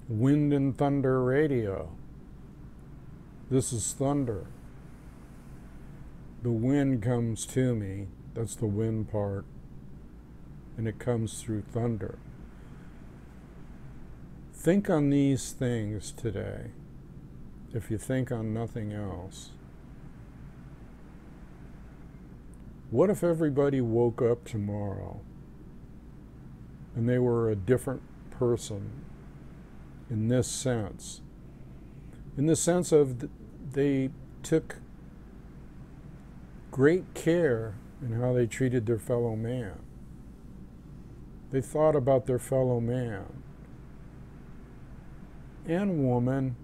Wind and Thunder Radio. This is thunder. The wind comes to me. That's the wind part. And it comes through thunder. Think on these things today, if you think on nothing else. What if everybody woke up tomorrow and they were a different person in this sense? In the sense of they took great care in how they treated their fellow man. They thought about their fellow man and woman.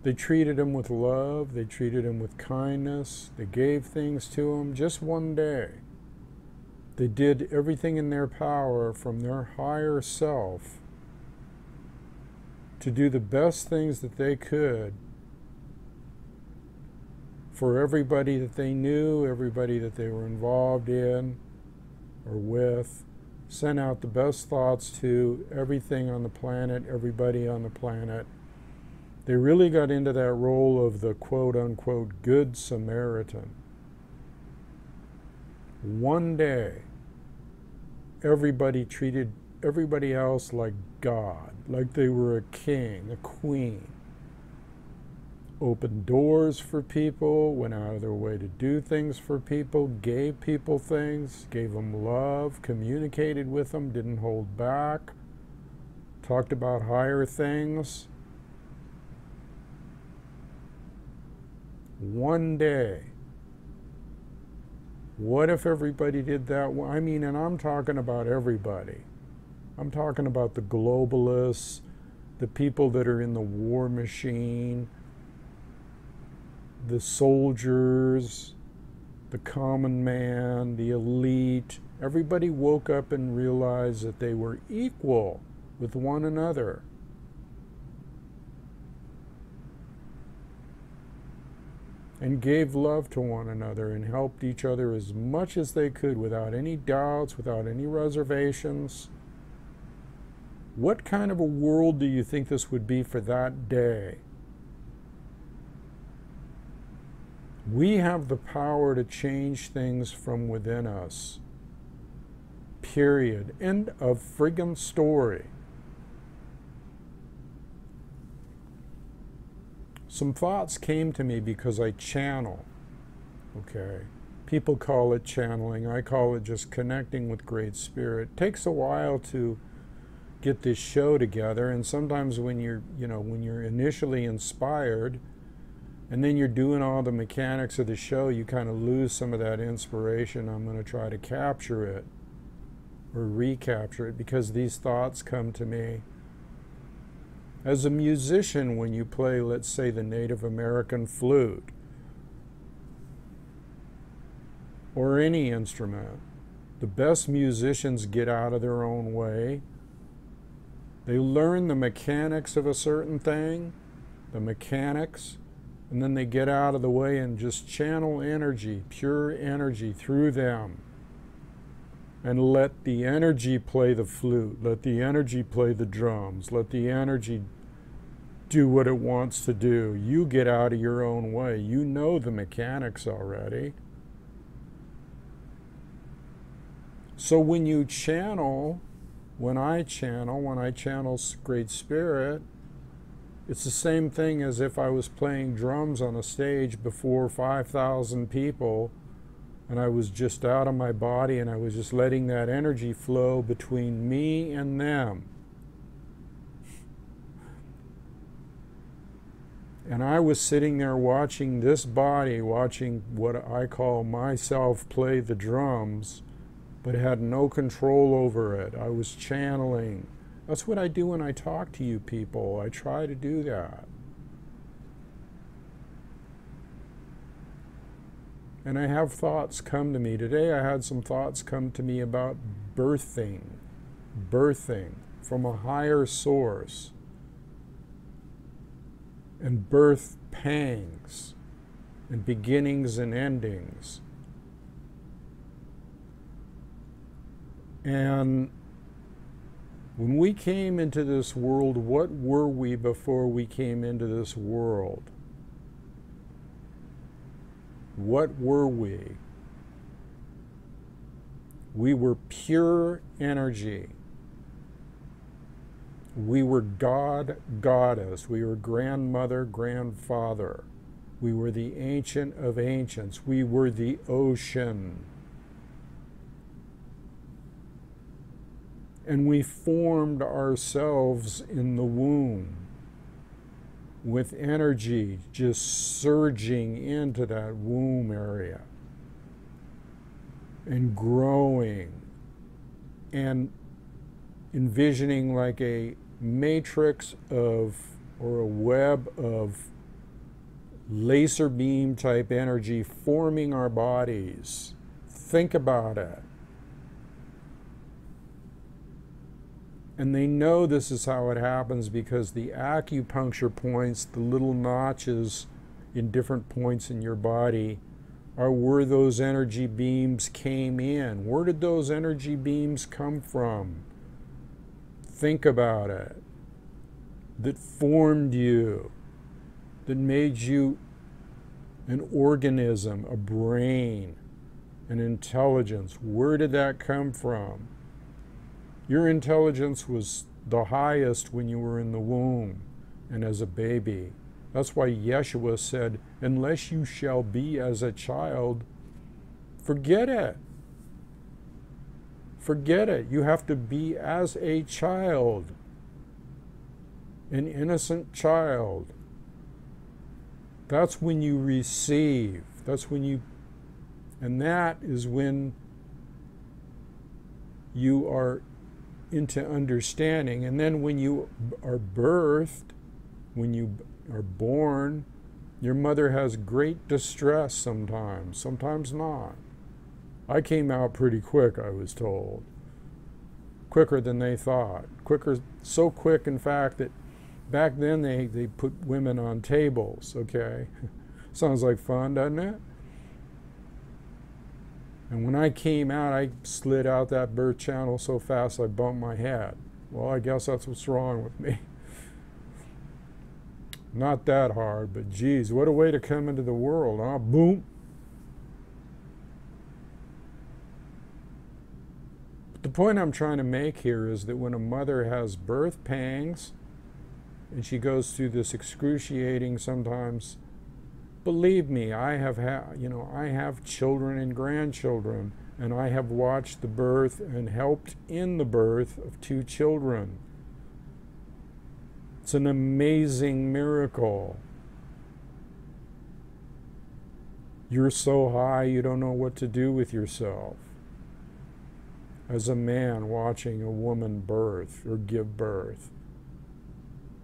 They treated him with love. They treated him with kindness. They gave things to him just one day. They did everything in their power from their higher self to do the best things that they could for everybody that they knew, everybody that they were involved in or with. Sent out the best thoughts to everything on the planet, everybody on the planet. They really got into that role of the quote-unquote Good Samaritan. One day, everybody treated everybody else like God, like they were a king, a queen. Opened doors for people, went out of their way to do things for people, gave people things, gave them love, communicated with them, didn't hold back, talked about higher things. One day. What if everybody did that? I mean, and I'm talking about everybody. I'm talking about the globalists, the people that are in the war machine, the soldiers, the common man, the elite. Everybody woke up and realized that they were equal with one another. And gave love to one another and helped each other as much as they could without any doubts, without any reservations. What kind of a world do you think this would be for that day? We have the power to change things from within us. Period. End of friggin' story. Some thoughts came to me because I channel, okay? People call it channeling. I call it just connecting with Great Spirit. It takes a while to get this show together, and sometimes when you're initially inspired, and then you're doing all the mechanics of the show, you kind of lose some of that inspiration. I'm going to try to capture it or recapture it because these thoughts come to me. As a musician, when you play, let's say, the Native American flute or any instrument, the best musicians get out of their own way. They learn the mechanics of a certain thing, the mechanics, and then they get out of the way and just channel energy, pure energy through them. And let the energy play the flute, let the energy play the drums, let the energy do what it wants to do. You get out of your own way. You know the mechanics already. So when you channel, when I channel Great Spirit, it's the same thing as if I was playing drums on a stage before 5,000 people, and I was just out of my body and I was just letting that energy flow between me and them. And I was sitting there watching this body, watching what I call myself play the drums, but had no control over it. I was channeling. That's what I do when I talk to you people. I try to do that. And I have thoughts come to me. Today I had some thoughts come to me about birthing from a higher source, and birth pangs, and beginnings and endings. And When we came into this world, what were we before we came into this world? What were we? We were pure energy. We were God, Goddess. We were grandmother, grandfather. We were the ancient of ancients. We were the ocean. And we formed ourselves in the womb with energy just surging into that womb area and growing and envisioning like a matrix of, or a web of laser beam type energy forming our bodies. Think about it. And they know this is how it happens because the acupuncture points, the little notches in different points in your body, are where those energy beams came in. Where did those energy beams come from? Think about it. That formed you, that made you an organism, a brain, an intelligence. Where did that come from? Your intelligence was the highest when you were in the womb and as a baby. That's why Yeshua said, unless you shall be as a child, forget it. Forget it. You have to be as a child, an innocent child. That's when you receive. That's when you, and that is when you are into understanding. And then when you are birthed, when you are born, your mother has great distress sometimes, sometimes not. I came out pretty quick, I was told. Quicker than they thought. Quicker, so quick in fact that back then they put women on tables, okay? Sounds like fun, doesn't it? And when I came out, I slid out that birth channel so fast I bumped my head. Well, I guess that's what's wrong with me. Not that hard, but geez, what a way to come into the world, huh? Boom. But the point I'm trying to make here is that when a mother has birth pangs and she goes through this excruciating sometimes, believe me, I have children and grandchildren, and I have watched the birth and helped in the birth of 2 children. It's an amazing miracle. You're so high you don't know what to do with yourself. As a man watching a woman birth or give birth.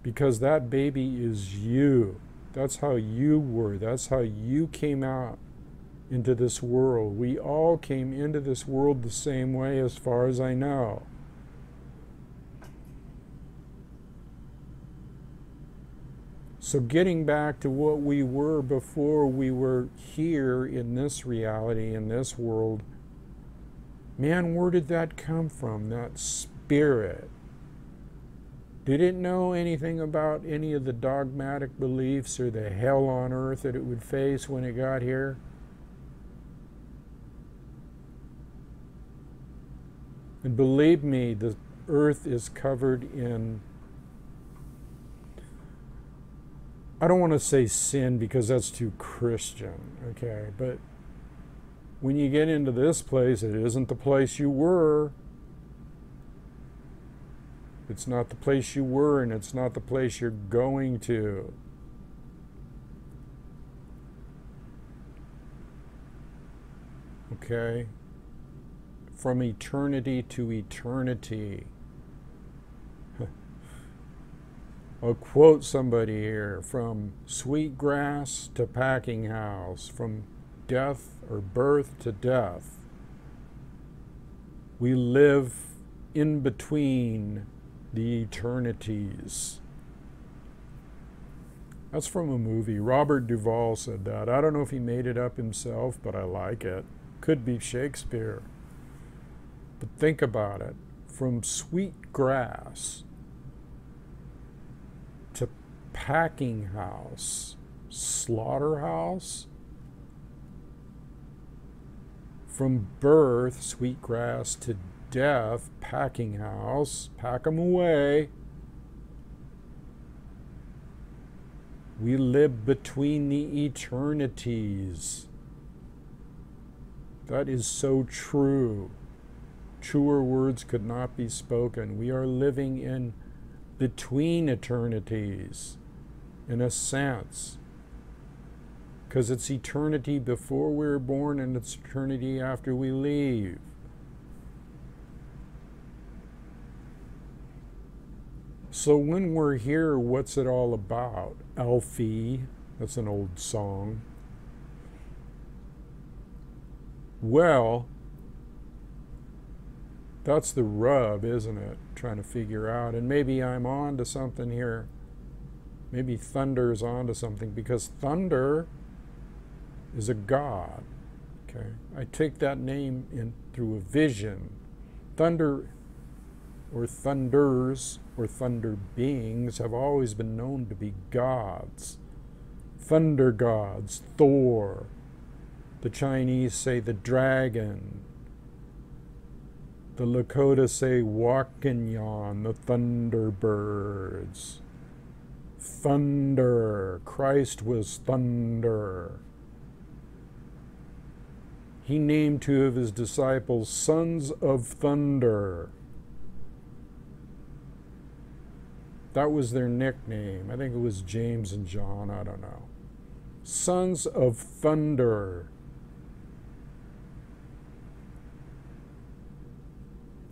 Because that baby is you. That's how you were. That's how you came out into this world. We all came into this world the same way as far as I know. So getting back to what we were before we were here in this reality, in this world, man, where did that come from, that spirit? Did it know anything about any of the dogmatic beliefs or the hell on earth that it would face when it got here? And believe me, the earth is covered in, I don't want to say sin because that's too Christian, okay? But when you get into this place, it isn't the place you were. It's not the place you were, and it's not the place you're going to. Okay? From eternity to eternity. I'll quote somebody here, from sweetgrass to packing house, from death or birth to death. We live in between the eternities. That's from a movie. Robert Duvall said that. I don't know if he made it up himself, but I like it. Could be Shakespeare. But think about it. From sweet grass to packing house, slaughterhouse. From birth, sweet grass, to death, packing house, pack 'em away. We live between the eternities. That is so true. Truer words could not be spoken. We are living in between eternities, in a sense. Because it's eternity before we're born and it's eternity after we leave. So when we're here, what's it all about? Alfie, that's an old song. Well, that's the rub, isn't it? Trying to figure out. And maybe I'm on to something here. Maybe Thunder's on to something, because thunder is a god. Okay, I take that name in through a vision. Thunder, or thunders, or thunder beings have always been known to be gods. Thunder gods, Thor. The Chinese say the dragon. The Lakota say Wakanyan, the thunderbirds. Thunder. Christ was thunder. He named two of his disciples sons of thunder. That was their nickname. I think it was James and John, I don't know. Sons of thunder.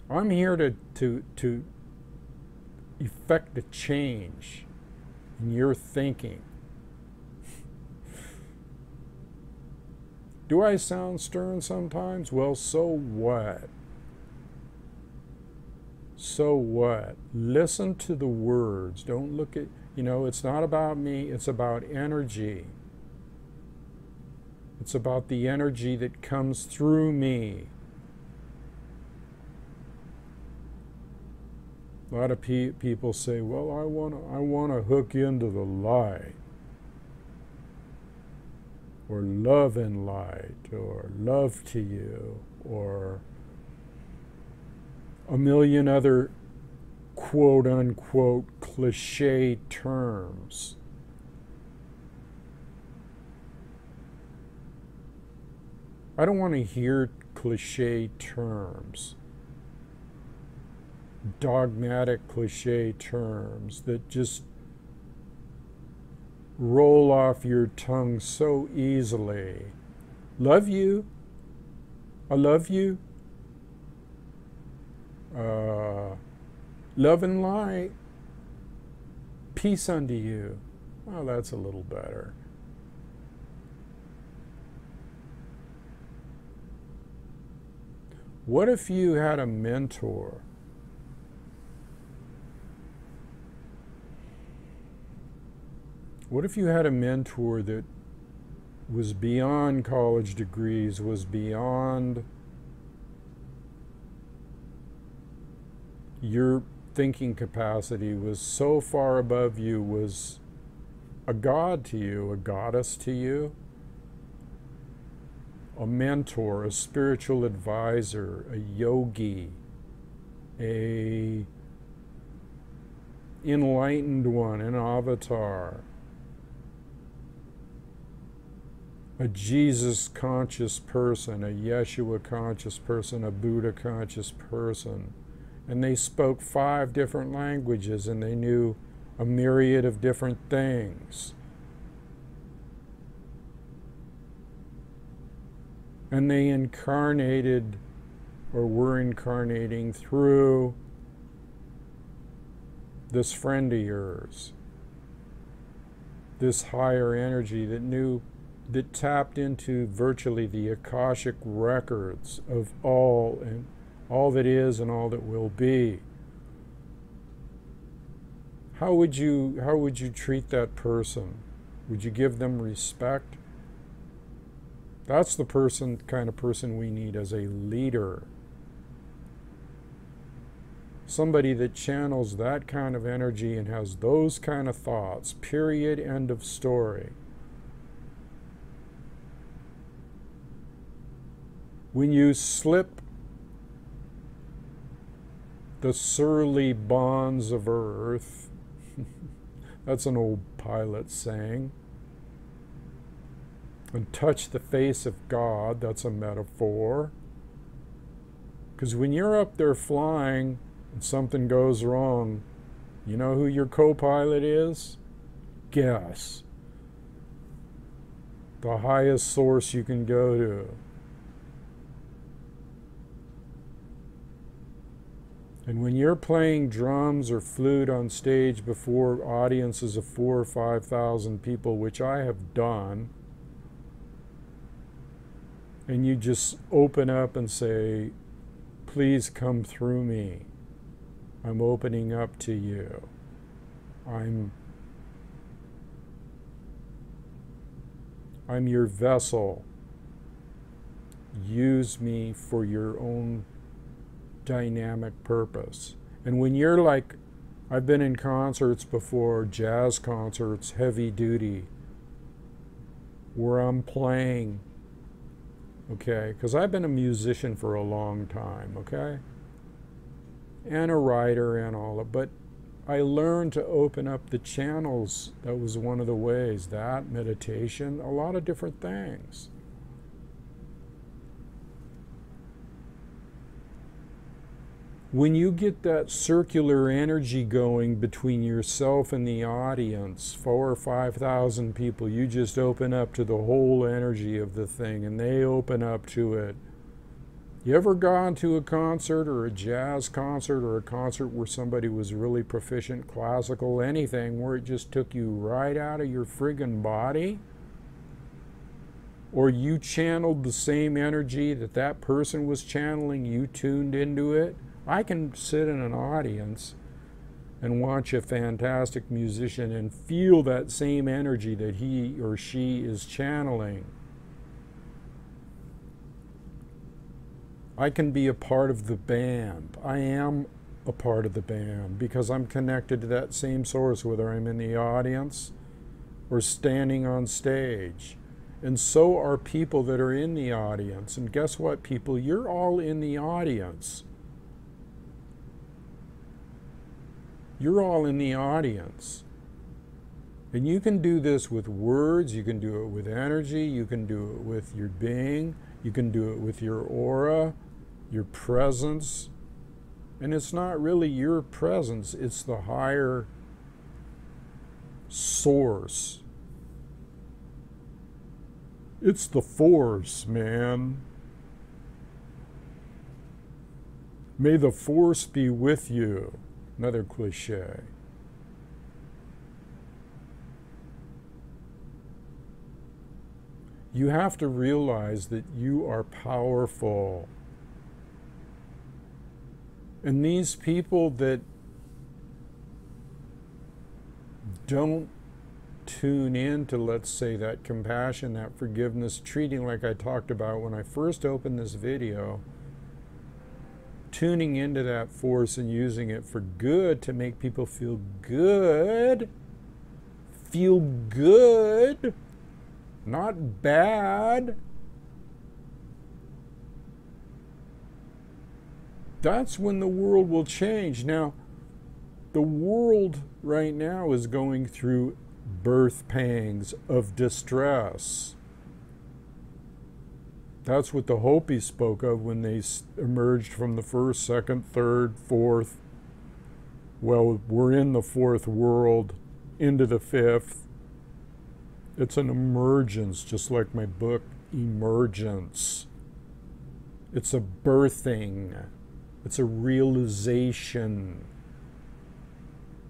I'm here to effect a change in your thinking. Do I sound stern sometimes? Well, so what? So what? Listen to the words. Don't look at, it's not about me, it's about energy. It's about the energy that comes through me. A lot of people say, well, I want to hook into the light, or love and light, or love to you, or a million other quote-unquote cliche terms. I don't want to hear cliche terms. Dogmatic cliche terms that just roll off your tongue so easily. Love you. I love you. Love and light. Peace unto you. Oh, that's a little better. What if you had a mentor? What if you had a mentor that was beyond college degrees, was beyond your thinking capacity, was so far above you, was a god to you, a goddess to you? A mentor, a spiritual advisor, a yogi, a enlightened one, an avatar, a Jesus conscious person, a Yeshua conscious person, a Buddha conscious person. And they spoke 5 different languages, and they knew a myriad of different things. And they incarnated, or were incarnating, through this friend of yours, this higher energy that tapped into virtually the Akashic records of all that is and all that will be. How would you treat that person? Would you give them respect? That's the kind of person we need as a leader. Somebody that channels that kind of energy and has those kind of thoughts, period, end of story. When you slip the surly bonds of earth, that's an old pilot saying, and touch the face of God, that's a metaphor. Because when you're up there flying and something goes wrong, you know who your co-pilot is? Guess. The highest source you can go to. And when you're playing drums or flute on stage before audiences of 4,000 or 5,000 people, which I have done, and you just open up and say, please come through me. I'm opening up to you. I'm your vessel. Use me for your own dynamic purpose. And when you're like, I've been in concerts before, jazz concerts, heavy duty, where I'm playing, okay, because I've been a musician for a long time, okay, and a writer and all of, but I learned to open up the channels. That was one of the ways. That, meditation, a lot of different things. When you get that circular energy going between yourself and the audience, 4,000 or 5,000 people, you just open up to the whole energy of the thing, and they open up to it. You ever gone to a concert or a jazz concert or a concert where somebody was really proficient, classical, anything, where it just took you right out of your friggin' body? Or you channeled the same energy that that person was channeling, you tuned into it? I can sit in an audience and watch a fantastic musician and feel that same energy that he or she is channeling. I can be a part of the band. I am a part of the band because I'm connected to that same source, whether I'm in the audience or standing on stage. And so are people that are in the audience. And guess what, people? You're all in the audience. You're all in the audience. And you can do this with words, you can do it with energy, you can do it with your being, you can do it with your aura, your presence. And it's not really your presence, it's the higher source. It's the force, man. May the force be with you. Another cliche. You have to realize that you are powerful. And these people that don't tune in to, let's say, that compassion, that forgiveness, treating like I talked about when I first opened this video, tuning into that force and using it for good to make people feel good, not bad. That's when the world will change. Now, the world right now is going through birth pangs of distress. That's what the Hopis spoke of when they emerged from the first, second, third, fourth. Well, we're in the fourth world, into the fifth. It's an emergence, just like my book, Emergence. It's a birthing. It's a realization.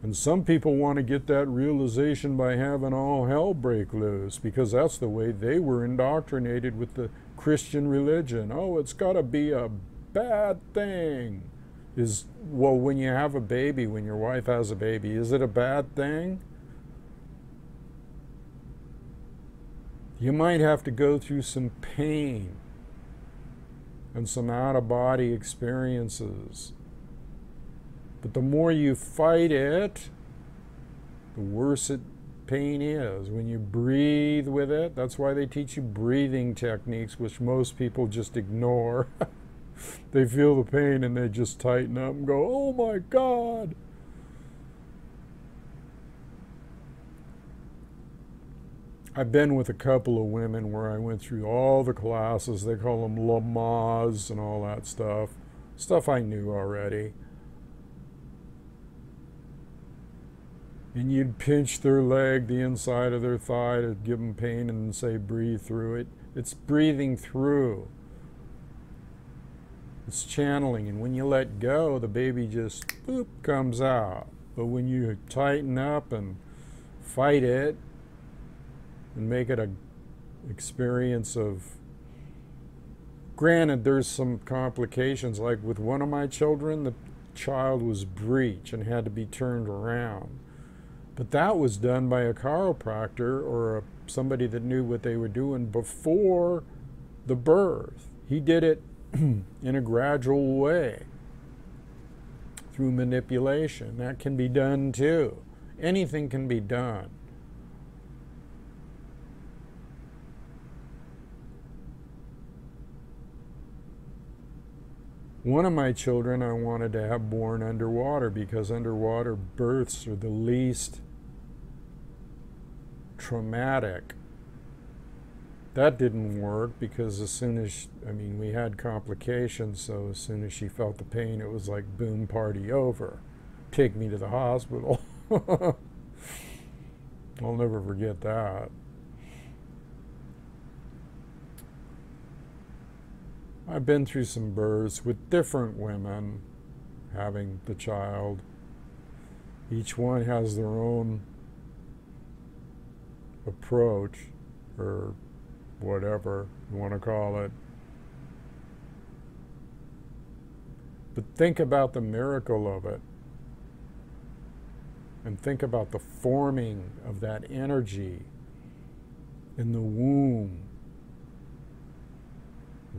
And some people want to get that realization by having all hell break loose, because that's the way they were indoctrinated with the Christian religion. Oh, it's got to be a bad thing. Well, when you have a baby, when your wife has a baby, is it a bad thing? You might have to go through some pain and some out-of-body experiences. But the more you fight it, the worse pain is. When you breathe with it, that's why they teach you breathing techniques, which most people just ignore. They feel the pain and they just tighten up and go, oh my God. I've been with a couple of women where I went through all the classes. They call them Lamaze and all that stuff. Stuff I knew already. And you'd pinch their leg, the inside of their thigh, to give them pain and say, breathe through it. It's breathing through. It's channeling. And when you let go, the baby just, boop, comes out. But when you tighten up and fight it and make it an experience of, granted, there's some complications. Like with one of my children, the child was breech and had to be turned around. But that was done by a chiropractor or somebody that knew what they were doing before the birth. He did it in a gradual way through manipulation. That can be done too. Anything can be done. One of my children I wanted to have born underwater because underwater births are the least traumatic. That didn't work because as soon as, we had complications, so as soon as she felt the pain, it was like, boom, party over. Take me to the hospital. I'll never forget that. I've been through some births with different women having the child. Each one has their own approach, or whatever you want to call it. But think about the miracle of it. And think about the forming of that energy in the womb.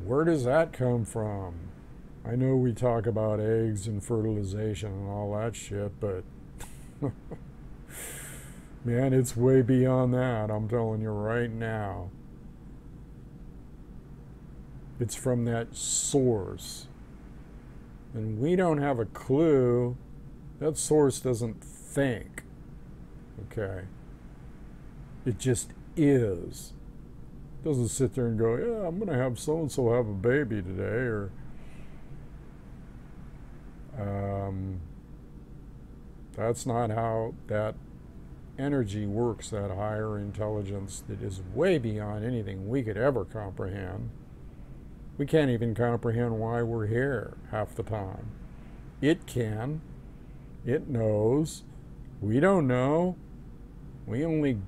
Where does that come from? I know we talk about eggs and fertilization and all that shit, but man, it's way beyond that, I'm telling you right now. It's from that source. And we don't have a clue. That source doesn't think. Okay? It just is. It doesn't sit there and go, yeah, I'm going to have so-and-so have a baby today, or that's not how that energy works, that higher intelligence that is way beyond anything we could ever comprehend. We can't even comprehend why we're here half the time. It can. It knows. We don't know. We only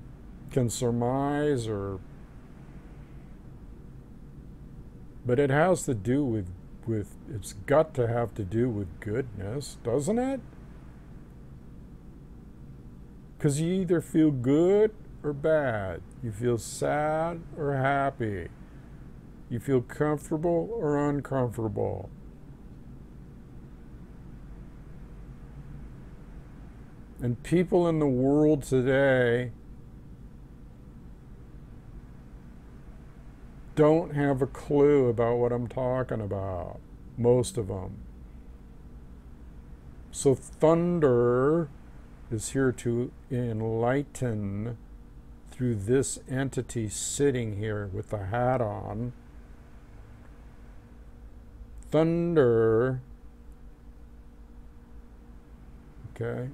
can surmise, but it has to do with it's got to have to do with goodness, doesn't it? Because you either feel good or bad. You feel sad or happy. You feel comfortable or uncomfortable. And people in the world today don't have a clue about what I'm talking about. Most of them. So thunder is here to enlighten through this entity sitting here with the hat on. Thunder, okay?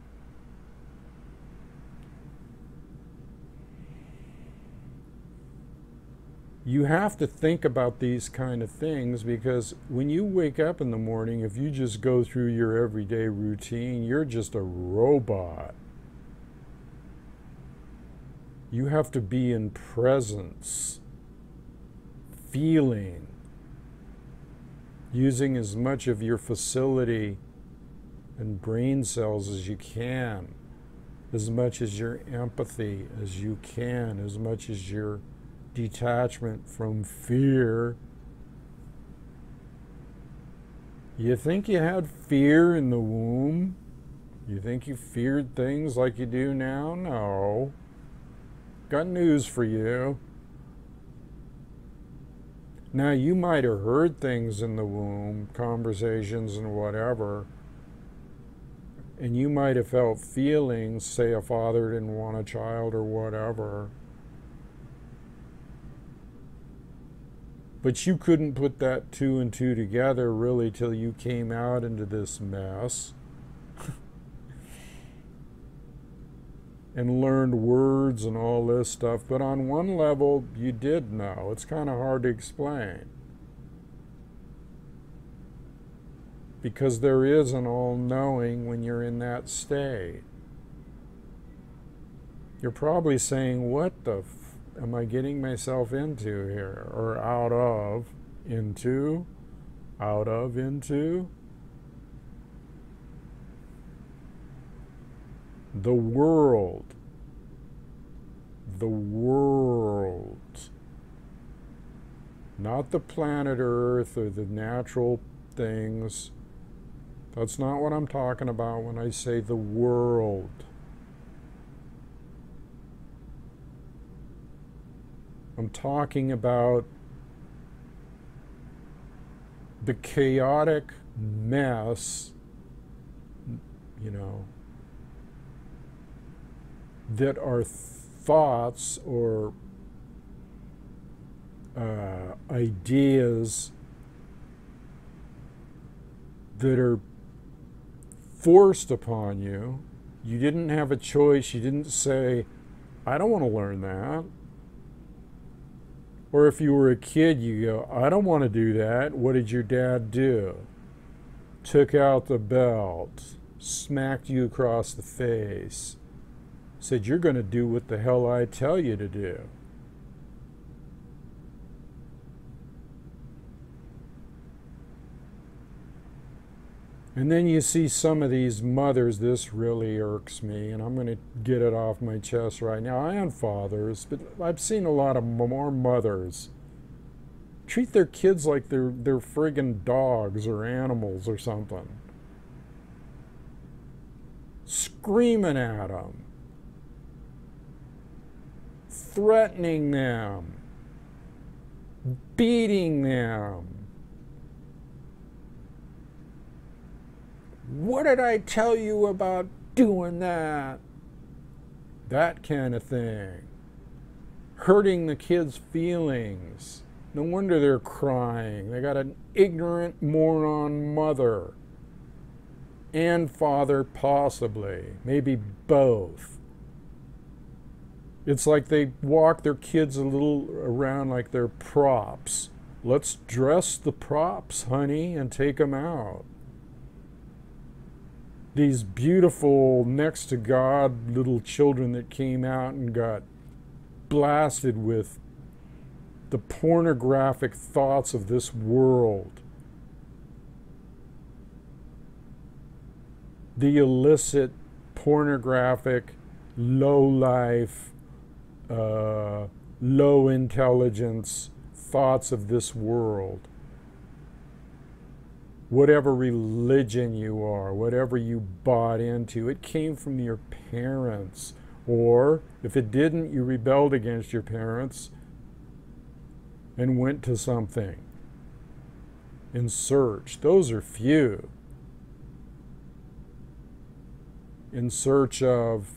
You have to think about these kind of things, because when you wake up in the morning, if you just go through your everyday routine, you're just a robot. You have to be in presence, feeling, using as much of your facility and brain cells as you can, as much as your empathy as you can, as much as your detachment from fear. You think you had fear in the womb? You think you feared things like you do now? No. Got news for you. Now, you might have heard things in the womb, conversations and whatever, and you might have felt feelings, say a father didn't want a child or whatever. But you couldn't put that two and two together really till you came out into this mess and learned words and all this stuff. But on one level, you did know. It's kind of hard to explain. Because there is an all-knowing when you're in that state. You're probably saying, what the am I getting myself into here? Or out of, into, out of, into? The world. The world. Not the planet Earth or the natural things. That's not what I'm talking about when I say the world. I'm talking about the chaotic mess, you know, that are thoughts or ideas that are forced upon you. You didn't have a choice. You didn't say, I don't want to learn that. Or if you were a kid, you go, I don't want to do that. What did your dad do? Took out the belt, smacked you across the face, said, you're going to do what the hell I tell you to do. And then you see some of these mothers, this really irks me, and I'm going to get it off my chest right now. And fathers, but I've seen a lot of more mothers treat their kids like they're friggin' dogs or animals or something. Screaming at them. Threatening them. Beating them. What did I tell you about doing that? That kind of thing. Hurting the kids' feelings. No wonder they're crying. They got an ignorant moron mother. And father, possibly. Maybe both. It's like they walk their kids a little around like they're props. Let's dress the props, honey, and take them out. These beautiful, next to God little children that came out and got blasted with the pornographic thoughts of this world. The illicit, pornographic, low-life, low intelligence thoughts of this world. Whatever religion you are, whatever you bought into, it came from your parents. Or, if it didn't, you rebelled against your parents and went to something in search. Those are few. In search of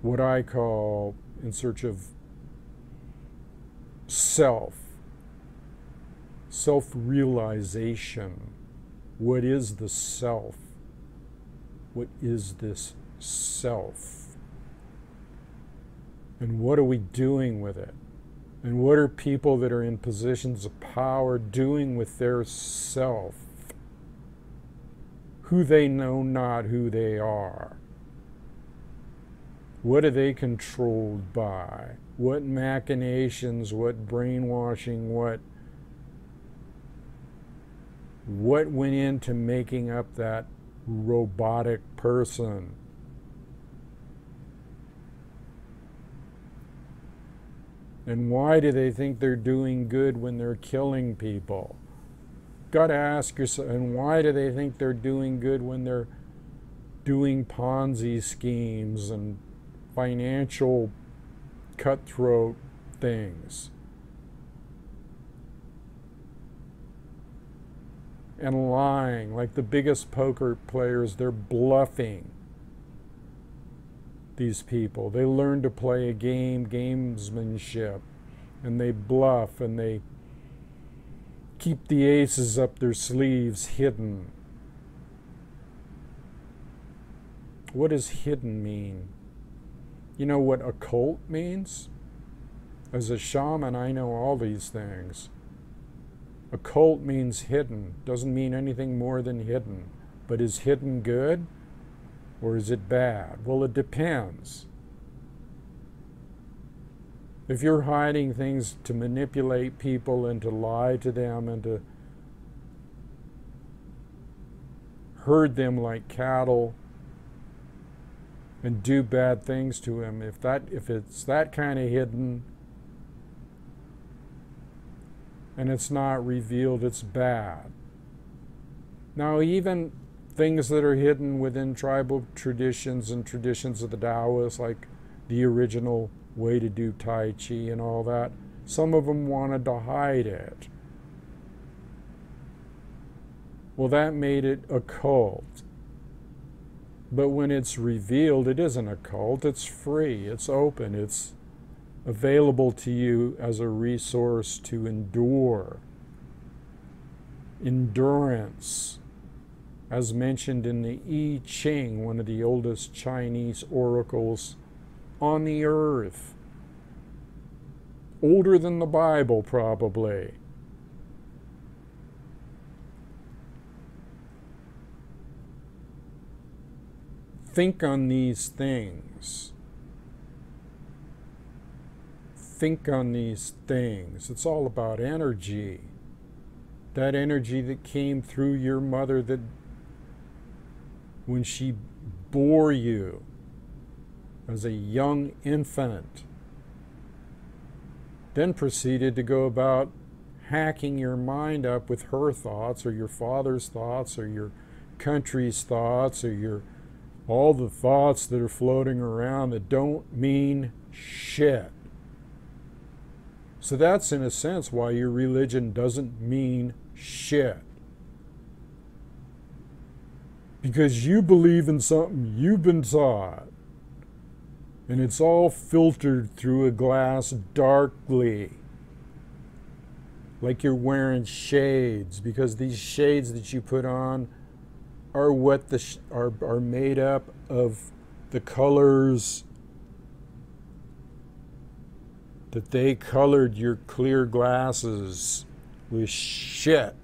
what I call, in search of self-realization. What is the self? What is this self? And what are we doing with it? And what are people that are in positions of power doing with their self? Who they know not who they are. What are they controlled by? What machinations, what brainwashing, what went into making up that robotic person? And why do they think they're doing good when they're killing people? got to ask yourself, and why do they think they're doing good when they're doing Ponzi schemes and financial cutthroat things? And lying, like the biggest poker players, they're bluffing. These people, they learn to play a game, gamesmanship, and they bluff and they keep the aces up their sleeves hidden. What does hidden mean? You know what occult means? As a shaman, I know all these things. Occult means hidden. Doesn't mean anything more than hidden. But is hidden good or is it bad? Well, it depends. If you're hiding things to manipulate people and to lie to them and to herd them like cattle and do bad things to them, if it's that kind of hidden and it's not revealed, it's bad. Now, even things that are hidden within tribal traditions and traditions of the Taoists, like the original way to do Tai Chi and all that, some of them wanted to hide it. Well, that made it a cult. But when it's revealed, it isn't a cult, it's free, it's open, it's available to you as a resource to endure. Endurance, as mentioned in the I Ching, one of the oldest Chinese oracles on the earth. Older than the Bible, probably. Think on these things. Think on these things. It's all about energy. That energy that came through your mother, that when she bore you as a young infant, then proceeded to go about hacking your mind up with her thoughts or your father's thoughts or your country's thoughts or all the thoughts that are floating around that don't mean shit. So that's in a sense why your religion doesn't mean shit. Because you believe in something you've been taught. And it's all filtered through a glass darkly. Like you're wearing shades, because these shades that you put on are what are made up of the colors that they colored your clear glasses with shit.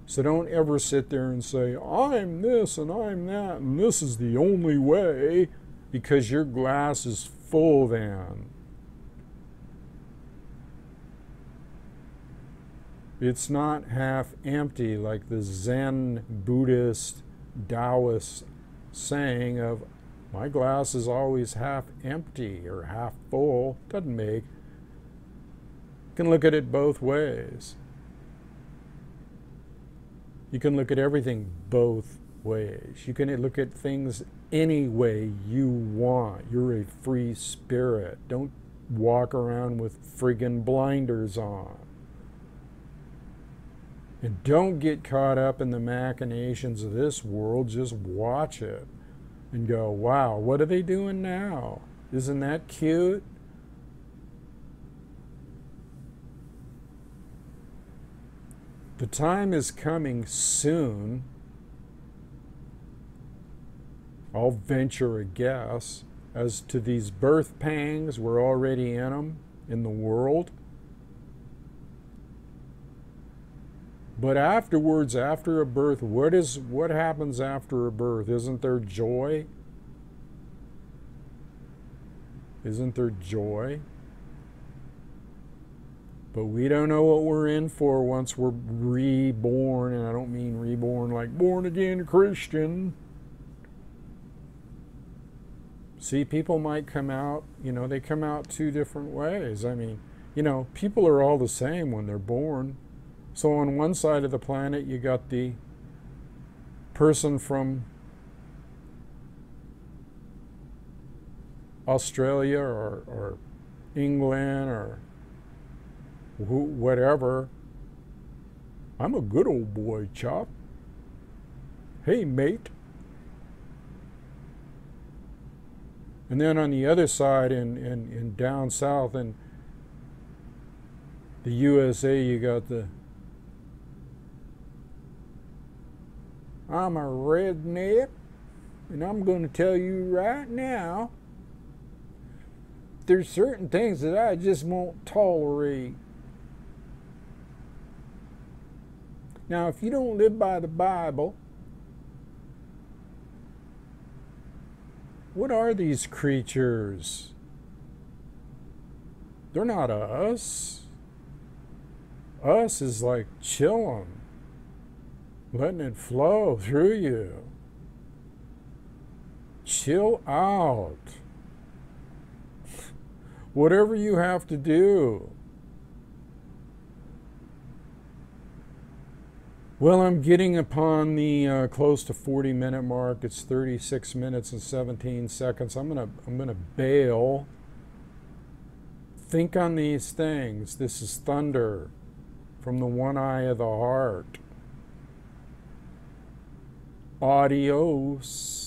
So don't ever sit there and say, I'm this and I'm that and this is the only way, because your glass is full then. It's not half empty like the Zen Buddhist Taoist saying of, my glass is always half empty or half full. Doesn't make. You can look at it both ways. You can look at everything both ways. You can look at things any way you want. You're a free spirit. Don't walk around with friggin' blinders on. And don't get caught up in the machinations of this world. Just watch it and go, wow, what are they doing now? Isn't that cute? The time is coming soon, I'll venture a guess, as to these birth pangs. We're already in them in the world. But afterwards, after a birth, what happens after a birth? Isn't there joy? Isn't there joy? But we don't know what we're in for once we're reborn, and I don't mean reborn like born again Christian. See, people might come out, they come out two different ways. I mean, people are all the same when they're born. So on one side of the planet, you got the person from Australia or England or whatever. I'm a good old boy, Chop. Hey, mate. And then on the other side, in down south in the USA, you got the I'm a redneck, and I'm going to tell you right now, there's certain things that I just won't tolerate. Now, if you don't live by the Bible, what are these creatures? They're not us. Us is like chilling, letting it flow through you. Chill out. Whatever you have to do. Well, I'm getting upon the close to 40-minute mark. It's 36 minutes and 17 seconds. I'm gonna bail. Think on these things. This is thunder from the one eye of the heart. Adios.